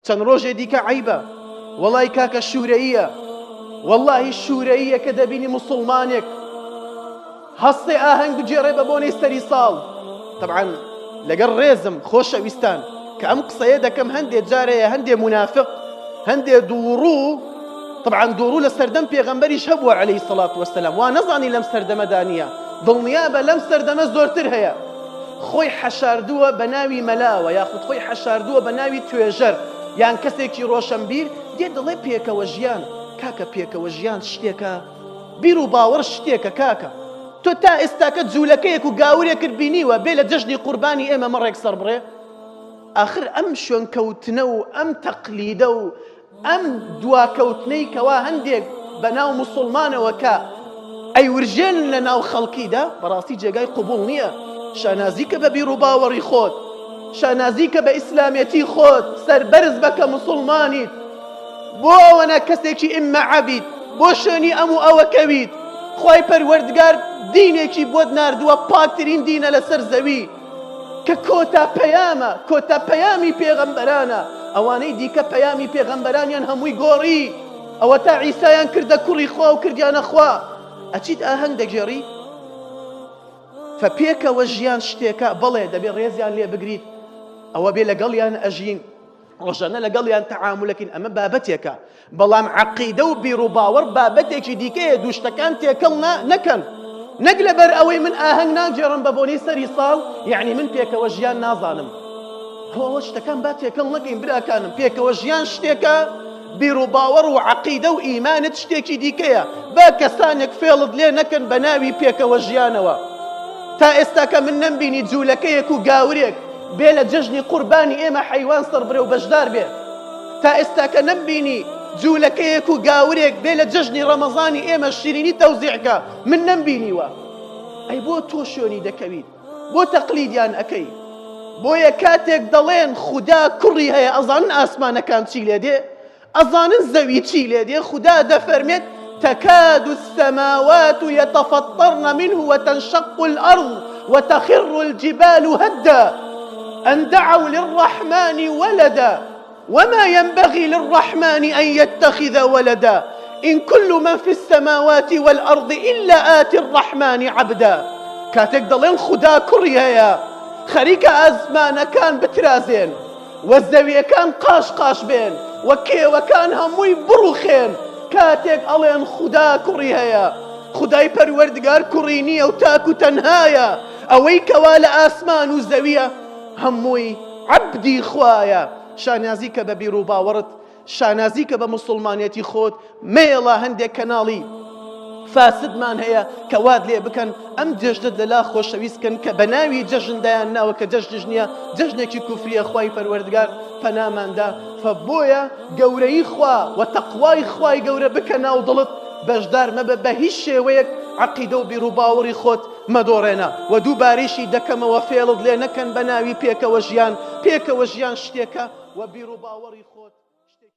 چەند ڕۆژێ دیکە عەیبە وەڵای کاکە شوورەییە وەڵاهی شوورەییە کە دەبینی موسڵمانێک هەستێ ئاهەنگ بجێڕێ بە بۆنەی سەری ساڵ. طبعاً لەگەڵ ڕێزم خۆشەویستان کە ئەم قسەیە دەکەم هەندێک جارەیە هەندێک منافق هەندێک دووڕوو طبعاً دووڕوو لە سەردەم پێغەمبەریش هەبووە عەلەیهی سەڵات وەسەلام وا نەزانی لەم سەردەمەدا نییە دڵنیا بە لەم سەردەمە زۆرتر هەیە خۆی حەشاردووە بە ناوی مەلاوە یاخود خۆی حەشاردووە بە ناوی توێژەر یان کەسێکی ڕۆشنبیر دێ دڵێ پێکەوە ژیان کاکە پێکەوە ژیان شتێکە بیر و باوەڕ شتێکە کاکە تۆ تا ئێستاکە جوولەکەیەک و گاورێکت بینیوە بێ لە جەژنی قوربانی ئێمە مەڕێک سەر بڕێ ئاخر ئەم شوێنکەوتنە و ئەم تەقلیدە و ئەم دواکەوتنەی کەوا هەندێک بە ناو موسڵمانەوە کە ئەیورژێن لە ناو خەڵکیدا بەڕاستی جێگای قوبوڵ نییە شانازیکە بە بیر و باوەڕی خۆت شانازیکە بە ئیسلامەتی خۆت سەربەرز بەکە موسڵمانیت بۆ ئەوەنە کەسێکی ئیممە عەبید بۆ شوێنی ئەم و ئەوە کەویت خی پەروەردگار دینێکی بۆت ناردووە پاکترین دینە لەسەر زەوی کە کۆتا پەیامە کۆتا پەیامی پێغەمبەرانە ئەوانەی دیکە پەیامی پێغەمبەرانیان هەمووی گۆڕی ئەوە تا عیسایان کردە کوڕی خوا و کردیانە خوا ئەچیت ئاهەنگ دەگێڕی فەپێکەوە ژیان شتێکە بەڵێ دەبێت ڕێزیان لێ بگریت ئەوە بێ لەگەڵیان ئەژین ڕۆژانە لەگەڵیان تەعامولەکەین ئەمە بابەتێکە بەڵام عەقیدە و بیر و باوەڕ بابەتێکی دیکەیە دوو شتەکان تێکەڵ نەکەن نەک لەبەر ئەوەی من ئاهەنگ ناگێڕم بە بۆنەی سەری ساڵ یعنی من پێکەوە ژیان نازانم ئەوە شتەکان با تێکەڵ نەکەین براکانم پێکەوە ژیان شتێکە بیر و باوەڕ و عەقیدە و ئیمانت شتێکی دیکەیە با کەسانێک فێڵت لێ نەکەن بە ناوی پێکەوە ژیانەوە تا ئێستاکە من نەمبینی جوولەکەیەک و گاورێک بێ لە جەژنی قوربانی ئێمە حەیوان سەر برێ و بەشدار بێ تا ئێستاکە نەمبینی جوولەکەیەک و گاورێک بێ لە جەژنی ڕەمەزانی ئێمە شیرینی تەوزیعکە من نەمبینیوە ئەی بۆ تۆ شوێنی دەکەویت بۆ تەقلیدیان ئەەکەی بۆیە کاتێک دەڵێن خودا کوڕی هەیە ئەزانن ئاسمانەکان چی لێ دێ ئەزانن زەوی چی لێ دێ خودا دەفەرمێت تكاد السماوات يتفطرن منه وتنشق الأرض وتخر الجبال هدا أن دعوا للرحمن ولدا وما ينبغي للرحمن أن يتخذ ولدا إن كل من في السماوات والأرض إلا آتي الرحمن عبدا كاتك دلين خدا كريا خريك أزمان كان بترازين والزاوية كان قاش بين وكان هموي بروخين كاتك ألين خدا كريا خداي پروردگار كرينية وتاكو تنهايا أويك والا آسمان وزاوية هموي عبدي خوايا شانازيك ببير و باورت شانازيك بمسلمانيتي خود ميلا هندي كنالي فاسد مان هيا كواد لي بكن ام ججد للا خوش ويسكن كبناوي ججن ديانا وكججنيا ججنكي كفريه خواي پروردگار فنامان دا فبويا قوري خوا وتقواي خواي قوري بكنا وضلت بجدار ما بهيش شويك عقيدة وبيروباوري خود مدورنا ودو باريشي دكما وفيلد لي نكن بناوي بيك وجيان شتيكا وبيروباوري خود